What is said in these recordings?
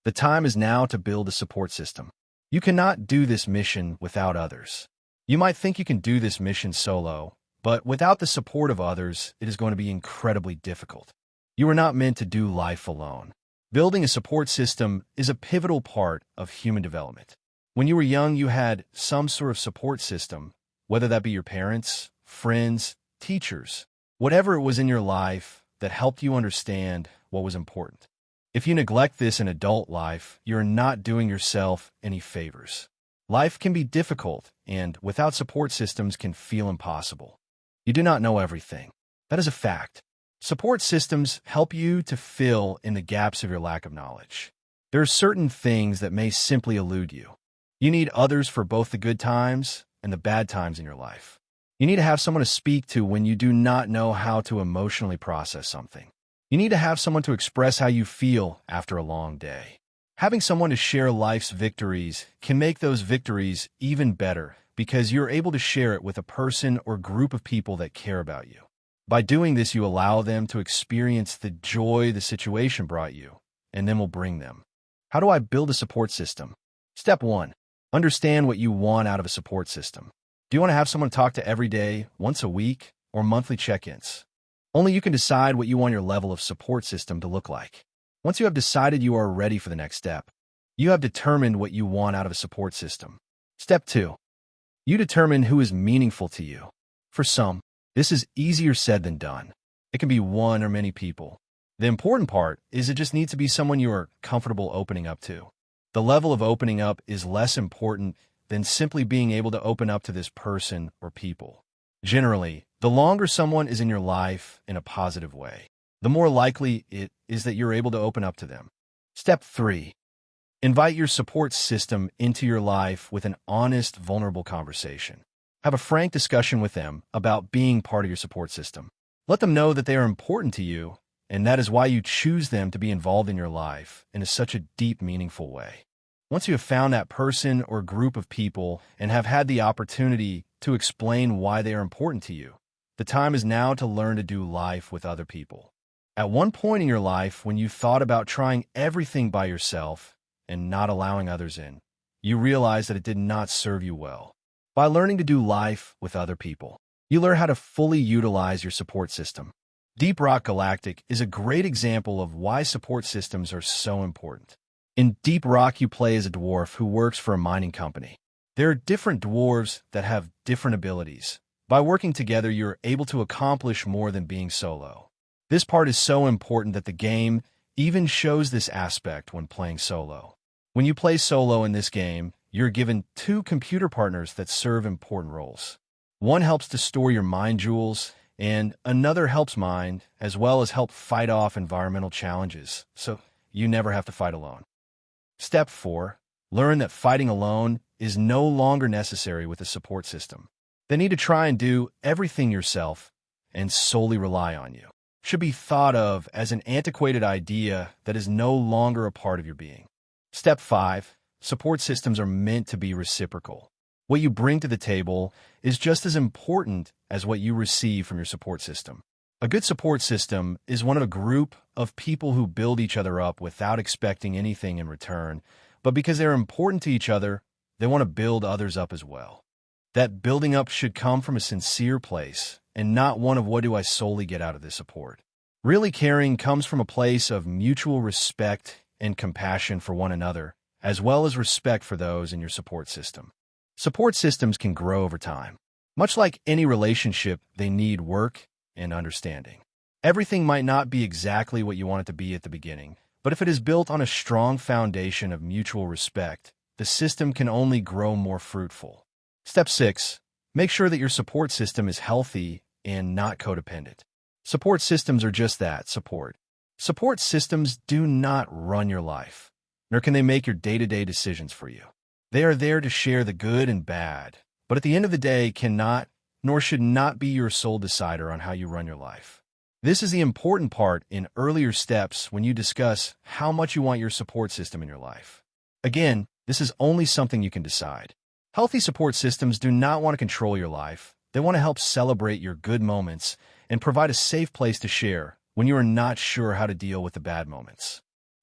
The time is now to build a support system. You cannot do this mission without others. You might think you can do this mission solo, but without the support of others, it is going to be incredibly difficult. You are not meant to do life alone. Building a support system is a pivotal part of human development. When you were young, you had some sort of support system, whether that be your parents, friends, teachers, whatever it was in your life that helped you understand what was important. If you neglect this in adult life, you're not doing yourself any favors. Life can be difficult, and without support systems can feel impossible. You do not know everything. That is a fact. Support systems help you to fill in the gaps of your lack of knowledge. There are certain things that may simply elude you. You need others for both the good times and the bad times in your life. You need to have someone to speak to when you do not know how to emotionally process something. You need to have someone to express how you feel after a long day. Having someone to share life's victories can make those victories even better because you're able to share it with a person or group of people that care about you. By doing this, you allow them to experience the joy the situation brought you, and then will bring them. How do I build a support system? Step 1. Understand what you want out of a support system. Do you want to have someone talk to every day, once a week, or monthly check-ins? Only you can decide what you want your level of support system to look like. Once you have decided you are ready for the next step, you have determined what you want out of a support system. Step 2. You determine who is meaningful to you. For some, this is easier said than done. It can be one or many people. The important part is it just needs to be someone you are comfortable opening up to. The level of opening up is less important than simply being able to open up to this person or people. Generally, the longer someone is in your life in a positive way, the more likely it is that you're able to open up to them. Step 3. Invite your support system into your life with an honest, vulnerable conversation. Have a frank discussion with them about being part of your support system. Let them know that they are important to you, and that is why you choose them to be involved in your life in such a deep, meaningful way. Once you have found that person or group of people and have had the opportunity to explain why they are important to you, the time is now to learn to do life with other people. At one point in your life, when you thought about trying everything by yourself and not allowing others in, you realized that it did not serve you well. By learning to do life with other people, you learn how to fully utilize your support system. Deep Rock Galactic is a great example of why support systems are so important. In Deep Rock, you play as a dwarf who works for a mining company. There are different dwarves that have different abilities. By working together, you're able to accomplish more than being solo. This part is so important that the game even shows this aspect when playing solo. When you play solo in this game, you're given 2 computer partners that serve important roles. One helps to store your mine jewels, and another helps mine, as well as help fight off environmental challenges, so you never have to fight alone. Step 4. Learn that fighting alone is no longer necessary with a support system. They need to try and do everything yourself and solely rely on you. Should be thought of as an antiquated idea that is no longer a part of your being. Step 5. Support systems are meant to be reciprocal. What you bring to the table is just as important as what you receive from your support system. A good support system is one of a group of people who build each other up without expecting anything in return, but because they're important to each other, they want to build others up as well. That building up should come from a sincere place and not one of what do I solely get out of this support. Really caring comes from a place of mutual respect and compassion for one another, as well as respect for those in your support system. Support systems can grow over time. Much like any relationship, they need work and understanding. Everything might not be exactly what you want it to be at the beginning, but if it is built on a strong foundation of mutual respect, the system can only grow more fruitful. Step 6. Make sure that your support system is healthy and not codependent. Support systems are just that, support. Support systems do not run your life, nor can they make your day-to-day decisions for you. They are there to share the good and bad, but at the end of the day cannot, nor should not be your sole decider on how you run your life. This is the important part in earlier steps when you discuss how much you want your support system in your life. Again, this is only something you can decide. Healthy support systems do not want to control your life. They want to help celebrate your good moments and provide a safe place to share when you are not sure how to deal with the bad moments.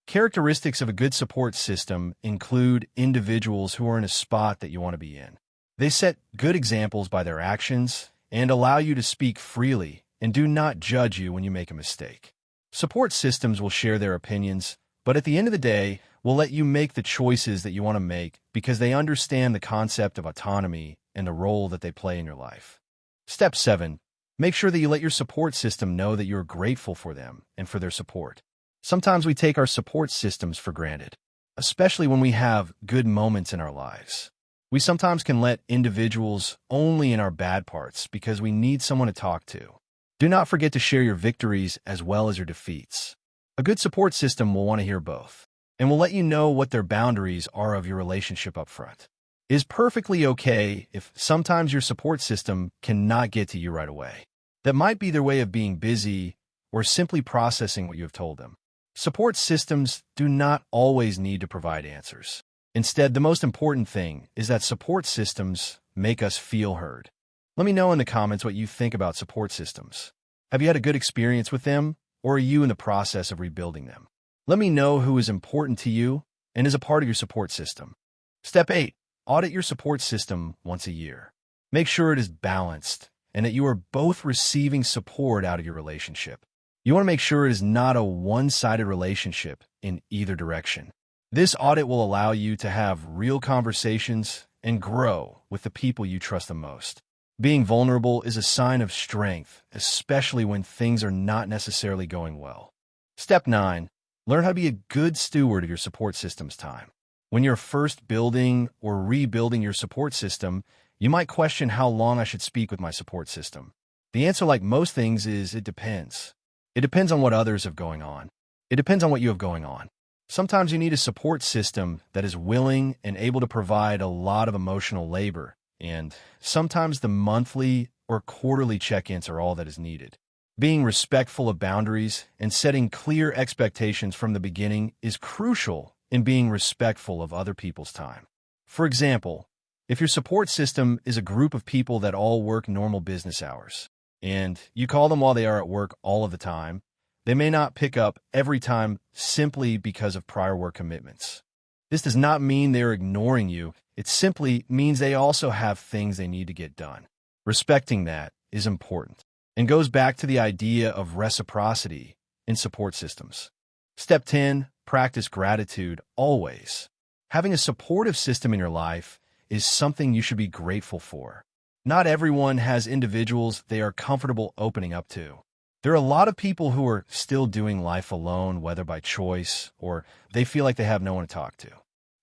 Characteristics of a good support system include individuals who are in a spot that you want to be in. They set good examples by their actions and allow you to speak freely and do not judge you when you make a mistake. Support systems will share their opinions, but at the end of the day, will let you make the choices that you want to make because they understand the concept of autonomy and the role that they play in your life. Step 7. Make sure that you let your support system know that you're grateful for them and for their support. Sometimes we take our support systems for granted, especially when we have good moments in our lives. We sometimes can let individuals only in our bad parts because we need someone to talk to. Do not forget to share your victories as well as your defeats. A good support system will want to hear both, and will let you know what their boundaries are of your relationship up front. It is perfectly okay if sometimes your support system cannot get to you right away. That might be their way of being busy or simply processing what you have told them. Support systems do not always need to provide answers. Instead, the most important thing is that support systems make us feel heard. Let me know in the comments what you think about support systems. Have you had a good experience with them, or are you in the process of rebuilding them? Let me know who is important to you and is a part of your support system. Step 8. Audit your support system once a year. Make sure it is balanced and that you are both receiving support out of your relationship. You want to make sure it is not a one-sided relationship in either direction. This audit will allow you to have real conversations and grow with the people you trust the most. Being vulnerable is a sign of strength, especially when things are not necessarily going well. Step 9. Learn how to be a good steward of your support system's time. When you're first building or rebuilding your support system, you might question how long I should speak with my support system. The answer, like most things, is it depends. It depends on what others have going on. It depends on what you have going on. Sometimes you need a support system that is willing and able to provide a lot of emotional labor, and sometimes the monthly or quarterly check-ins are all that is needed. Being respectful of boundaries and setting clear expectations from the beginning is crucial in being respectful of other people's time. For example, if your support system is a group of people that all work normal business hours, and you call them while they are at work all of the time, they may not pick up every time simply because of prior work commitments. This does not mean they're ignoring you. It simply means they also have things they need to get done. Respecting that is important and goes back to the idea of reciprocity in support systems. Step 10. Practice gratitude always. Having a supportive system in your life is something you should be grateful for. Not everyone has individuals they are comfortable opening up to. There are a lot of people who are still doing life alone, whether by choice or they feel like they have no one to talk to.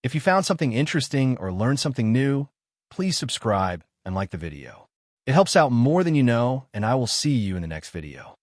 If you found something interesting or learned something new, please subscribe and like the video. It helps out more than you know, and I will see you in the next video.